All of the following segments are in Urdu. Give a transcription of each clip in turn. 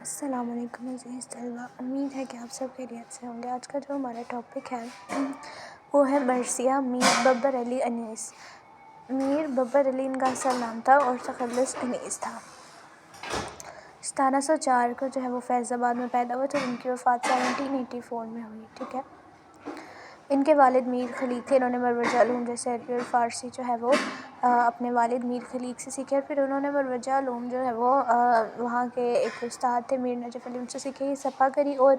السلام علیکم عزیز طلبہ، امید ہے کہ آپ سب خیریت سے ہوں گے۔ آج کا جو ہمارا ٹاپک ہے وہ ہے مرثیہ میر ببر علی انیس۔ میر ببر علی ان کا اصل نام تھا اور تخلص انیس تھا۔ 1704 کو جو ہے وہ فیض آباد میں پیدا ہوئے تھے، ان کی وفات 1784 میں ہوئی، ٹھیک ہے۔ ان کے والد میر خلیق تھے، انہوں نے مروجہ علوم جیسے عربی اور فارسی جو ہے وہ اپنے والد میر خلیق سے سیکھے، اور پھر انہوں نے مروجہ علوم جو ہے وہ وہاں کے ایک استاد تھے میر نجف علی، ان سے سیکھے، صفا کری اور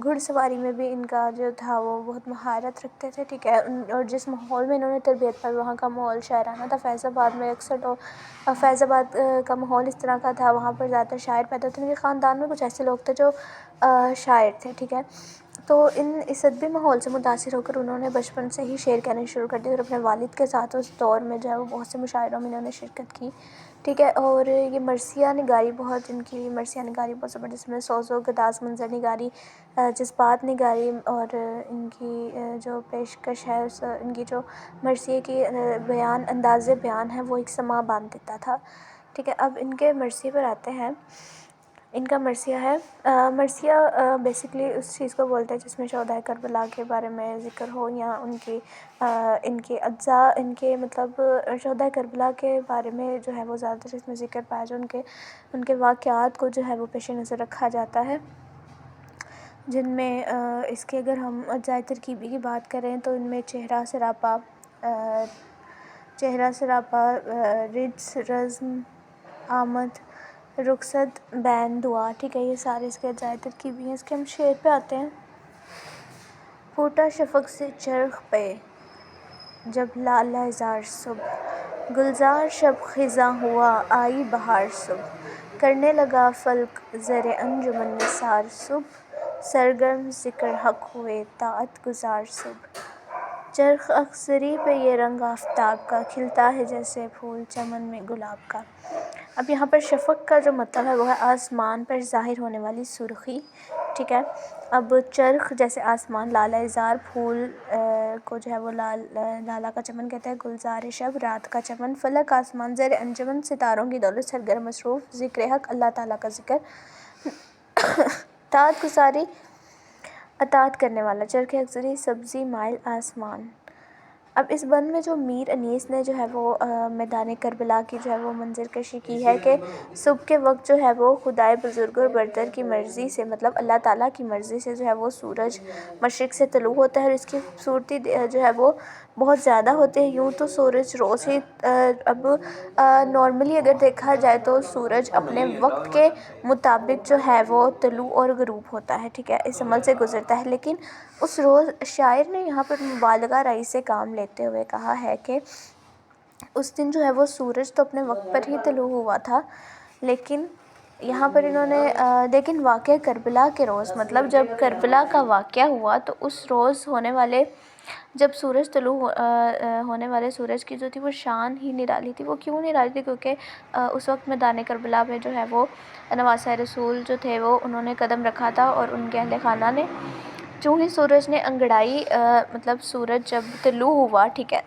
گھڑ سواری میں بھی ان کا جو تھا وہ بہت مہارت رکھتے تھے، ٹھیک ہے۔ اور جس ماحول میں انہوں نے تربیت پائی وہاں کا ماحول شاعرانہ تھا۔ فیض آباد میں اکثر تو فیض آباد کا ماحول اس طرح کا تھا، وہاں پر زیادہ تر شاعر پیدا ہوتے ہیں۔ ان کے خاندان میں کچھ ایسے لوگ تھے جو شاعر تھے، ٹھیک ہے۔ تو اس ادبی ماحول سے متاثر ہو کر انہوں نے بچپن سے ہی شعر کہنے شروع کر دیے، اور اپنے والد کے ساتھ اس دور میں جو ہے وہ بہت سے مشاعروں میں انہوں نے شرکت کی، ٹھیک ہے۔ اور یہ مرثیہ نگاری بہت زبردست، میں سوز و گداز، منظر نگاری، جذبات نگاری، اور ان کی جو پیشکش ہے، ان کی جو مرثیے کی انداز بیان ہے وہ ایک سماع باندھ دیتا تھا، ٹھیک ہے۔ اب ان کے مرثیے پر آتے ہیں۔ ان کا مرثیہ ہے، مرثیہ بیسیکلی اس چیز کو بولتے ہیں جس میں شہدائے کربلا کے بارے میں ذکر ہو، یا ان کے اجزاء، ان کے مطلب شہدائے کربلا کے بارے میں جو ہے وہ زیادہ تر اس میں ذکر پایا جو ان کے واقعات کو جو ہے وہ پیش نظر رکھا جاتا ہے، جن میں اس کے اگر ہم اجزائے ترکیبی کی بات کریں تو ان میں چہرہ سراپا، رجس، رزم، آمد، رخصت، بین، دعا، ٹھیک ہے۔ یہ سارے اس کے اجزائے ترکیبی ہیں۔ اس کے ہم شعر پہ آتے ہیں۔ پھوٹا شفق سے چرخ پہ جب لالہ زار صبح، گلزار شب خزاں ہوا آئی بہار صبح، کرنے لگا فلک زر انجمن نثار صبح، سرگرم ذکر حق ہوئے طاعت گزار صبح، چرخ اخضری پہ یہ رنگ آفتاب کا، کھلتا ہے جیسے پھول چمن میں گلاب کا۔ اب یہاں پر شفق کا جو مطلب ہے وہ ہے آسمان پر ظاہر ہونے والی سرخی، ٹھیک ہے۔ اب چرخ جیسے آسمان، لالہ زار پھول کو جو ہے وہ لالہ کا چمن کہتے ہیں، گلزار شب رات کا چمن، فلک آسمان، زر انجمن ستاروں کی دولت، سرگرم مصروف، ذکر حق اللہ تعالیٰ کا ذکر، طاعت گزاری اطاعت کرنے والا، چرخ اخضری سبزی مائل آسمان۔ اب اس بند میں جو میر انیس نے جو ہے وہ میدان کربلا کی جو ہے وہ منظر کشی کی ہے کہ صبح کے وقت جو ہے وہ خدائے بزرگ اور برتر کی مرضی سے، مطلب اللہ تعالیٰ کی مرضی سے جو ہے وہ سورج مشرق سے طلوع ہوتا ہے، اور اس کی خوبصورتی جو ہے وہ بہت زیادہ ہوتی ہے۔ یوں تو سورج روز ہی اب نارملی اگر دیکھا جائے تو سورج اپنے وقت کے مطابق جو ہے وہ طلوع اور غروب ہوتا ہے، ٹھیک ہے، اس عمل سے گزرتا ہے۔ لیکن اس روز شاعر نے یہاں پر مبالغہ رائی سے کام لیتے ہوئے کہا ہے کہ اس دن جو ہے وہ سورج تو اپنے وقت پر ہی طلوع ہوا تھا، لیکن یہاں پر انہوں نے لیکن واقعہ کربلا کے روز، مطلب جب کربلا کا واقعہ ہوا تو اس روز جب سورج طلوع ہونے والے سورج کی جو تھی وہ شان ہی نرالی تھی۔ وہ کیوں نرالی تھی؟ کیونکہ اس وقت میدان کربلا میں جو ہے وہ نواسۂ رسول جو تھے وہ انہوں نے قدم رکھا تھا، اور ان کے اہل خانہ نے چوں ہی سورج نے انگڑائی، مطلب سورج جب طلوع ہوا، ٹھیک ہے،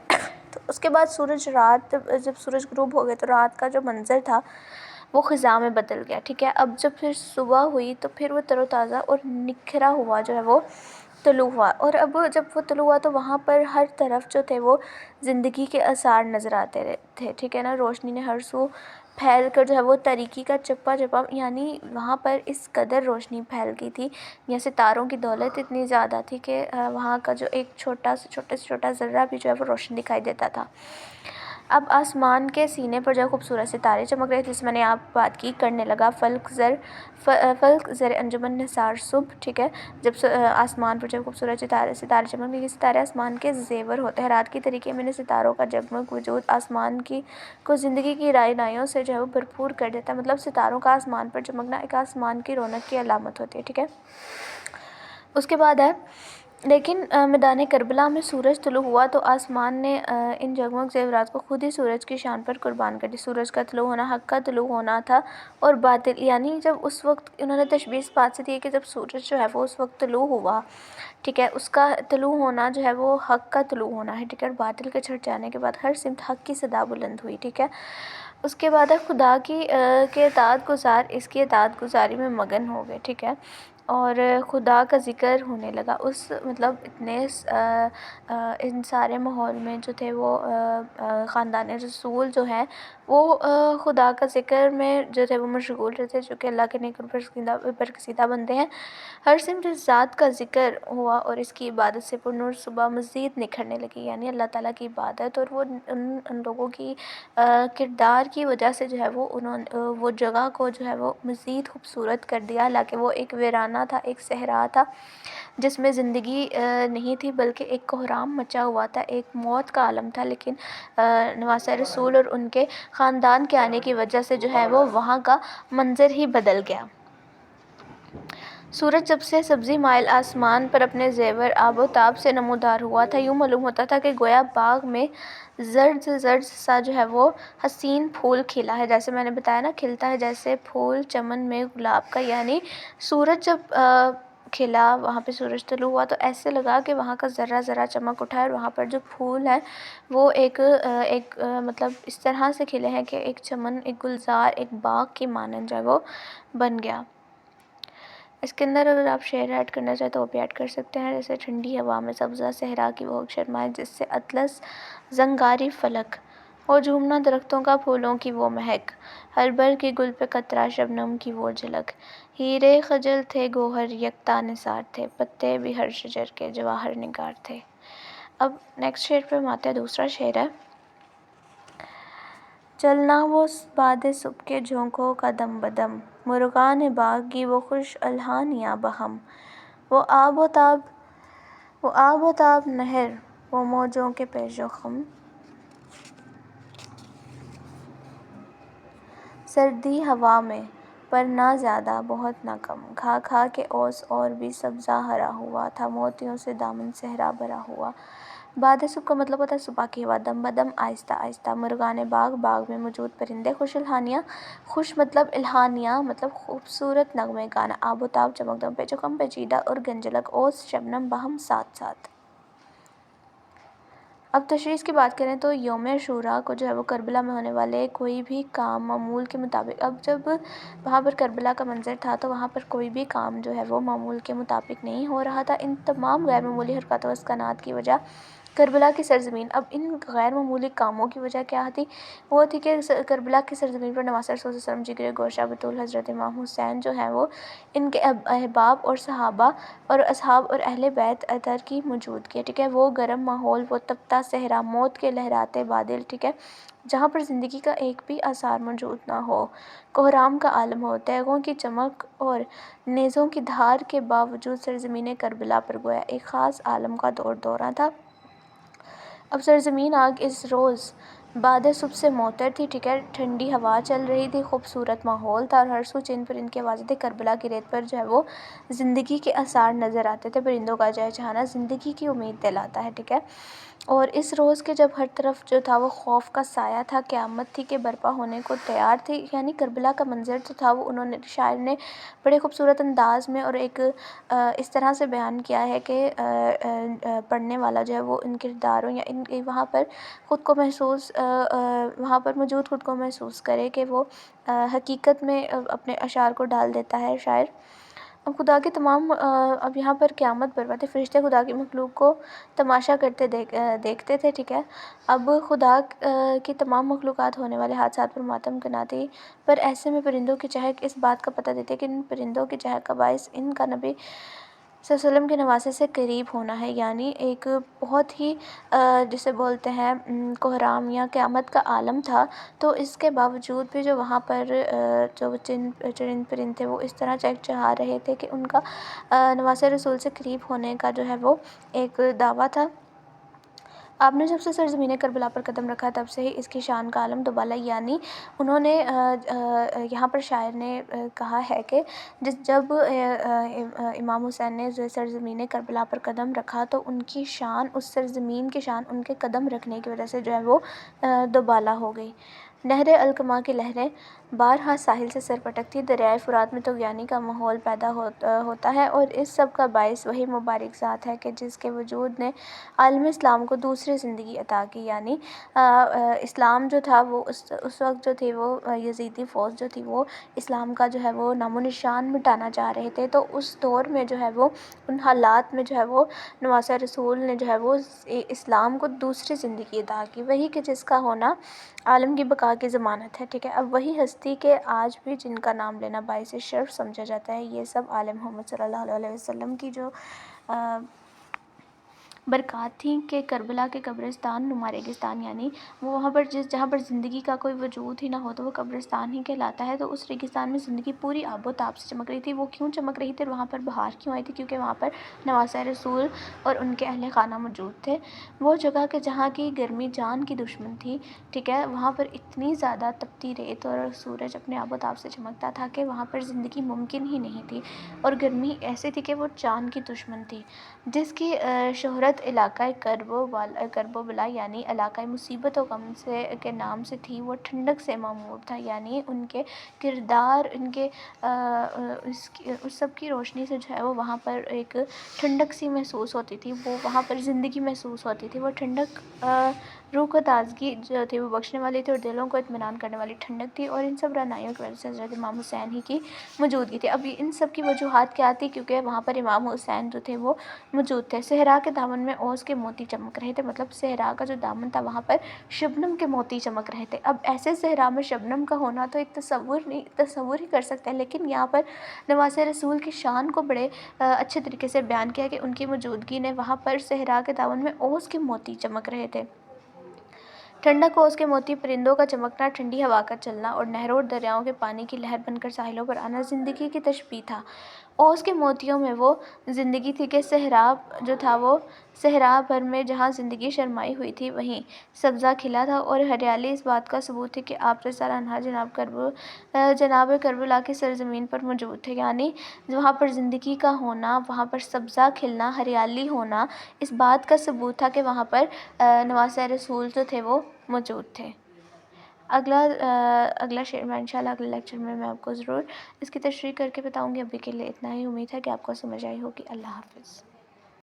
تو اس کے بعد جب سورج غروب ہو گئے تو رات کا جو منظر تھا وہ خزاں میں بدل گیا، ٹھیک ہے۔ اب جب پھر صبح ہوئی تو پھر وہ تر و تازہ اور نکھرا ہوا جو ہے وہ طلوع ہوا، اور اب جب وہ طلوع ہوا تو وہاں پر ہر طرف جو تھے وہ زندگی کے آثار نظر آتے تھے، ٹھیک ہے نا۔ روشنی نے ہر سو پھیل کر جو ہے وہ تاریکی کا چپا چپا، یعنی وہاں پر اس قدر روشنی پھیل گئی تھی، یا ستاروں کی دولت اتنی زیادہ تھی کہ وہاں کا جو ایک چھوٹا سے چھوٹا ذرہ بھی جو ہے وہ روشن دکھائی دیتا تھا۔ اب آسمان کے سینے پر جو خوبصورت ستارے چمک رہے تھے، جس میں نے آپ بات کی، کرنے لگا فلک زر انجمن نثار صبح، ٹھیک ہے۔ جب آسمان پر جو خوبصورت ستارے چمک رہے، ستارے آسمان کے زیور ہوتے ہیں، رات کے طریقے میں نے ستاروں کا جگمگ وجود آسمان کو زندگی کی رعنائیوں سے جو ہے وہ بھرپور کر دیتا ہے، مطلب ستاروں کا آسمان پر چمکنا ایک آسمان کی رونق کی علامت ہوتی ہے، ٹھیک ہے۔ اس کے بعد ہے، لیکن میدان کربلا میں سورج طلوع ہوا تو آسمان نے ان جگمگ زیورات کو خود ہی سورج کی شان پر قربان کر دی۔ سورج کا طلوع ہونا حق کا طلوع ہونا تھا، اور باطل، یعنی جب اس وقت انہوں نے تشبیہ اس بات سے دی کہ جب سورج جو ہے وہ اس وقت طلوع ہوا، ٹھیک ہے، اس کا طلوع ہونا جو ہے وہ حق کا طلوع ہونا ہے، ٹھیک ہے، اور باطل کے چھٹ جانے کے بعد ہر سمت حق کی صدا بلند ہوئی، ٹھیک ہے۔ اس کے بعد خدا کی کے اطاعت گزار اس کی اطاعت گزاری میں مگن ہو گئے، ٹھیک ہے، اور خدا کا ذکر ہونے لگا اس مطلب ان سارے ماحول میں جو تھے وہ خاندان رسول جو ہے وہ خدا کا ذکر میں جو تھے وہ مشغول رہتے، چونکہ اللہ کے نیک اور برگزیدہ بندے ہیں۔ ہر صنف ذات کا ذکر ہوا اور اس کی عبادت سے پرنور صبح مزید نکھرنے لگی، یعنی اللہ تعالیٰ کی عبادت اور وہ ان لوگوں کی کردار کی وجہ سے جو ہے وہ جگہ کو جو ہے وہ مزید خوبصورت کر دیا، حالانکہ وہ ایک ویرانہ تھا، ایک صحرا تھا جس میں زندگی نہیں تھی، بلکہ ایک کوہرام مچا ہوا تھا، ایک موت کا عالم تھا، لیکن نواسۂ رسول اور ان کے خاندان کے آنے کی وجہ سے جو ہے وہ وہاں کا منظر ہی بدل گیا۔ سورج جب سے سبزی مائل آسمان پر اپنے زیور آب و تاب سے نمودار ہوا تھا، یوں معلوم ہوتا تھا کہ گویا باغ میں زرد زرد سا جو ہے وہ حسین پھول کھلا ہے، جیسے میں نے بتایا نا، کھلتا ہے جیسے پھول چمن میں گلاب کا، یعنی سورج جب کھلا، وہاں پہ سورج طلوع ہوا تو ایسے لگا کہ وہاں کا ذرہ ذرہ چمک اٹھا ہے، اور وہاں پر جو پھول ہیں وہ ایک مطلب اس طرح سے کھلے ہیں کہ ایک چمن، ایک گلزار، ایک باغ کی مانند جو ہے وہ بن گیا۔ اس کے اندر اگر آپ شعر ایڈ کرنا چاہیں تو وہ بھی ایڈ کر سکتے ہیں، جیسے ٹھنڈی ہوا میں سبزہ صحرا کی وہ شرمائے جس سے اطلس زنگاری فلک، اور جھومنا درختوں کا پھولوں کی وہ مہک، ہر بر کی گل پہ قطرہ شبنم کی وہ جھلک، ہیرے خجل تھے گوہر یکتا نثار تھے، پتے بھی ہر شجر کے جواہر نگار تھے۔ اب نیکسٹ شعر پہ ہم آتے ہیں، دوسرا شعر ہے، چلنا وہ باد صبح کے جھونکوں کا دم بدم، مرغان باغ کی وہ خوش الحانیاں بہم، وہ آب و تاب نہر، وہ موجوں کے پیش و خم، سردی ہوا میں پر نہ زیادہ بہت نہ کم، کھا کھا کے اوس اور بھی سبزہ ہرا ہوا تھا، موتیوں سے دامن صحرا بھرا ہوا۔ باد صبح کا مطلب ہوتا ہے صبح کی ہوا، دم بدم آہستہ آہستہ، مرغان باغ، باغ میں موجود پرندے، خوش الحانیاں، خوش مطلب الحانیہ مطلب خوبصورت نغمے گانا، آب و تاب چمک دم، پیچ و خم پیچیدہ اور گنجلک، اوس شبنم بہم ساتھ ساتھ۔ اب تشریح کی بات کریں تو یوم عاشوراء کو جو ہے وہ کربلا میں ہونے والے کوئی بھی کام معمول کے مطابق، اب جب وہاں پر کربلا کا منظر تھا تو وہاں پر کوئی بھی کام جو ہے وہ معمول کے مطابق نہیں ہو رہا تھا، ان تمام غیر معمولی حرکات و اسکنات کی وجہ کربلا کی سرزمین، اب ان غیر معمولی کاموں کی وجہ کیا تھی؟ وہ تھی کہ کربلا کی سرزمین پر نواسۂ رسول صلی اللہ علیہ وسلم، جگر گوشہ بطول حضرت امام حسین جو ہیں وہ، ان کے احباب اور صحابہ اور اصحاب اور اہل بیت اطہر کی موجودگی ہے، ٹھیک ہے، وہ گرم ماحول، وہ تپتا صحرا، موت کے لہراتے بادل، ٹھیک ہے، جہاں پر زندگی کا ایک بھی آثار موجود نہ ہو، کوہرام کا عالم ہو، تیغوں کی چمک اور نیزوں کی دھار کے باوجود سرزمین کربلا پر گویا ایک خاص عالم کا دورہ تھا۔ اب سرزمین آگ اس روز بعد صبح سے معطر تھی، ٹھیک ہے، ٹھنڈی ہوا چل رہی تھی، خوبصورت ماحول تھا، اور ہر سو چند پرند کی آوازیں تھی، کربلا کی ریت پر جو ہے وہ زندگی کے آثار نظر آتے تھے، پرندوں کا چہچہانا زندگی کی امید دلاتا ہے، ٹھیک ہے، اور اس روز کے جب ہر طرف جو تھا وہ خوف کا سایہ تھا، قیامت تھی کہ برپا ہونے کو تیار تھی، یعنی کربلا کا منظر جو تھا وہ شاعر نے بڑے خوبصورت انداز میں اور ایک اس طرح سے بیان کیا ہے کہ پڑھنے والا جو ہے وہ ان کرداروں یا ان وہاں پر خود کو محسوس وہاں پر موجود خود کو محسوس کرے کہ وہ حقیقت میں اپنے اشعار کو ڈال دیتا ہے شاعر۔ اب خدا کے تمام اب یہاں پر قیامت برپا تھی، فرشتے خدا کی مخلوق کو تماشا کرتے دیکھتے تھے، ٹھیک ہے، اب خدا کی تمام مخلوقات ہونے والے حادثات پر ماتم کرنا تھی، پر ایسے میں پرندوں کی چہک اس بات کا پتہ دیتے کہ ان پرندوں کی چہک کا باعث ان کا نبی صلی اللہ علیہ وسلم کے نواسے سے قریب ہونا ہے، یعنی ایک بہت ہی جسے بولتے ہیں کوہرام یا قیامت کا عالم تھا، تو اس کے باوجود بھی جو وہاں پر جو چرند پرند تھے وہ اس طرح چہچہا رہے تھے کہ ان کا نواسۂ رسول سے قریب ہونے کا جو ہے وہ ایک دعویٰ تھا۔ آپ نے جب سے سرزمین کربلا پر قدم رکھا تب سے ہی اس کی شان کا عالم دوبالا، یعنی انہوں نے یہاں پر شاعر نے کہا ہے کہ جب امام حسین نے سرزمین کربلا پر قدم رکھا تو ان کی شان، اس سرزمین کی شان ان کے قدم رکھنے کی وجہ سے جو ہے وہ دوبالا ہو گئی۔ نہر الکما کی لہریں بارہا ساحل سے سر پٹکتی دریائے فرات میں طغیانی کا ماحول پیدا ہوتا ہے، اور اس سب کا باعث وہی مبارک ذات ہے کہ جس کے وجود نے عالم اسلام کو دوسری زندگی عطا کی، یعنی اسلام جو تھا وہ اس وقت جو تھی وہ یزیدی فوج جو تھی وہ اسلام کا جو ہے وہ نام و نشان مٹانا چاہ رہے تھے، تو اس دور میں جو ہے وہ ان حالات میں جو ہے وہ نواسہ رسول نے جو ہے وہ اسلام کو دوسری زندگی عطا کی، وہی کہ جس کا ہونا عالم کی بقا کی ضمانت ہے، ٹھیک ہے۔ اب وہی ہستی کے آج بھی جن کا نام لینا باعث شرف سمجھا جاتا ہے، یہ سب آل محمد صلی اللہ علیہ وسلم کی جو برکات تھیں کہ کربلا کے قبرستان نما ریگستان، یعنی وہ وہاں پر جہاں پر زندگی کا کوئی وجود ہی نہ ہو تو وہ قبرستان ہی کہلاتا ہے، تو اس ریگستان میں زندگی پوری آب و تاب سے چمک رہی تھی۔ وہ کیوں چمک رہی تھی اور وہاں پر بہار کیوں آئی تھی؟ کیونکہ وہاں پر نواسہ رسول اور ان کے اہل خانہ موجود تھے۔ وہ جگہ کہ جہاں کی گرمی جان کی دشمن تھی، ٹھیک ہے، وہاں پر اتنی زیادہ تپتی ریت اور سورج اپنے آب و تاب سے چمکتا تھا کہ وہاں پر زندگی ممکن ہی نہیں تھی، اور گرمی ایسی تھی کہ وہ جان کی دشمن تھی، جس کی شہرت علاقہ کرب و بلا یعنی علاقہ مصیبت و غم سے کے نام سے تھی۔ وہ ٹھنڈک سے معمور تھا، یعنی ان کے کردار، ان کے اس سب کی روشنی سے جو ہے وہ وہاں پر ایک ٹھنڈک سی محسوس ہوتی تھی، وہ وہاں پر زندگی محسوس ہوتی تھی۔ وہ ٹھنڈک روح کو تازگی جو تھی وہ بخشنے والی تھی، اور دلوں کو اطمینان کرنے والی ٹھنڈک تھی، اور ان سب رعنائیوں کی وجہ سے حضرت امام حسین ہی کی موجودگی تھی۔ اب ان سب کی وجوہات کیا تھی؟ کیونکہ وہاں پر امام حسین جو تھے وہ موجود تھے۔ صحرا کے دامن میں اوس کے موتی چمک رہے تھے، مطلب صحرا کا جو دامن تھا وہاں پر شبنم کے موتی چمک رہے تھے۔ اب ایسے صحرا میں شبنم کا ہونا تو ایک تصور ہی کر سکتے ہیں، لیکن یہاں پر نواسہ رسول کی شان کو بڑے اچھے طریقے سے بیان کیا کہ ان کی موجودگی نے وہاں پر صحرا کے دامن میں اوس کے موتی چمک رہے تھے۔ ٹھنڈک اوس کے موتی، پرندوں کا چمکنا، ٹھنڈی ہوا کا چلنا اور نہروں اور دریاؤں کے پانی کی لہر بن کر ساحلوں پر آنا زندگی کی تشبیہ تھا۔ اوس کے موتیوں میں وہ زندگی تھی کہ صحرا جو تھا وہ صحرا بھر میں جہاں زندگی شرمائی ہوئی تھی وہیں سبزہ کھلا تھا، اور ہریالی اس بات کا ثبوت تھی کہ آپ رضی اللہ عنہ جناب کربلا کی سرزمین پر موجود تھے، یعنی وہاں پر زندگی کا ہونا، وہاں پر سبزہ کھلنا، ہریالی ہونا اس بات کا ثبوت تھا کہ وہاں پر نواسہ رسول جو تھے وہ موجود تھے۔ اگلا شعر میں انشاءاللہ اگلے لیکچر میں آپ کو ضرور اس کی تشریح کر کے بتاؤں گی۔ ابھی کے لیے اتنا ہی، امید ہے کہ آپ کو سمجھ آئی ہوگی۔ اللہ حافظ۔